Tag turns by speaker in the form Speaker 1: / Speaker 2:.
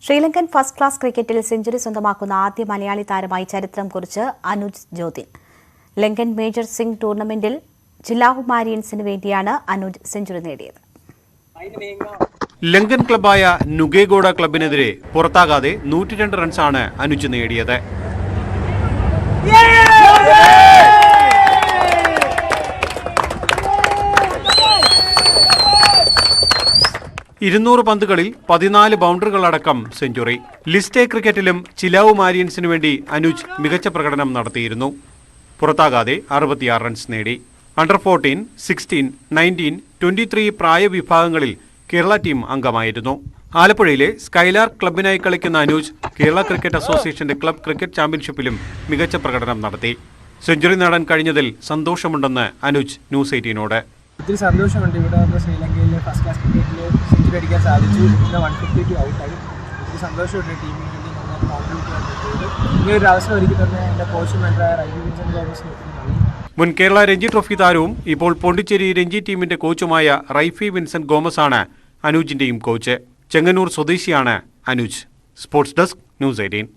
Speaker 1: Sri Lankan first class ക്രിക്കറ്റിൽ century സ്വന്തമാക്കുന്ന ആദ്യ മലയാളി താരമായി ചരിത്രം കുറിച്ച് അനുജ് ജ്യോതിൻ. ലങ്കൻ മേജർ സിംഗ് ടൂർണമെന്റിൽ ചിലാവു മാരിയൻസിന് വേണ്ടിയാണ് അനുജ് സെഞ്ചുറി നേടിയത്.
Speaker 2: ലങ്കൻ ക്ലബായ നുഗേഗോഡ ക്ലബിനെതിരെ പുറത്താകാതെ 102 റൺസാണ് അനുജ് നേടിയത്. 200 പന്തുകളിൽ 14 ബൗണ്ടറികളടക്കം സെഞ്ചുറി. ലിസ്റ്റ് എ ക്രിക്കറ്റിലും ചിലാവു മാരിയൻസിനു വേണ്ടി അനുജ് മികച്ച പ്രകടനം നടത്തിയിരുന്നു. പുറത്താകാതെ 66 റൺസ് നേടി. അണ്ടർ 14, 16, 19, 23 പ്രായവിഭാഗങ്ങളിൽ കേരള ടീം അംഗമായിരുന്നു. ആലപ്പുഴയിലെ സ്കൈലാർ ക്ലബിനായി കളിക്കുന്ന അനുജ് കേരള ക്രിക്കറ്റ് അസോസിയേഷന്റെ ക്ലബ് ക്രിക്കറ്റ് ചാമ്പ്യൻഷിപ്പിലും മികച്ച പ്രകടനം നടത്തി. സെഞ്ചുറി നേടാൻ കഴിഞ്ഞതിൽ സന്തോഷമുണ്ടെന്ന് അനുജ് ന്യൂസ് 18നോട്.
Speaker 3: ഒത്തിരി സന്തോഷമുണ്ട്. ഇവിടെ വന്ന് ശ്രീലങ്കയിലെ ഫസ്റ്റ് ക്ലാസ് ക്രിക്കറ്റിൽ സെഞ്ചുറി അടിക്കാൻ സാധിച്ചു. ഇന്ന് 152 ഔട്ടായി. ഒത്തിരി സന്തോഷമുണ്ട്. ടീമിന് വേണ്ടി നന്നായി കോൺട്രിബ്യൂട്ട് ചെയ്യാൻ പറ്റിയത്. ഇങ്ങനൊരു അവസരം ഒരുക്കി തന്നെ എൻ്റെ കോച്ച് മെൻറ്ററായ റൈഫി വിൻസെന്റ് ഗോമസിന് നന്ദി.
Speaker 2: മുൻ കേരള രഞ്ജി ട്രോഫി താരവും ഇപ്പോൾ പോണ്ടിച്ചേരി രഞ്ജി ടീമിന്റെ കോച്ചുമായ റൈഫി വിൻസെന്റ് ഗോമസ് ആണ് അനുജിന്റെയും കോച്ച്. ചെങ്ങന്നൂർ സ്വദേശിയാണ് അനുജ്. Sports desk, news 18.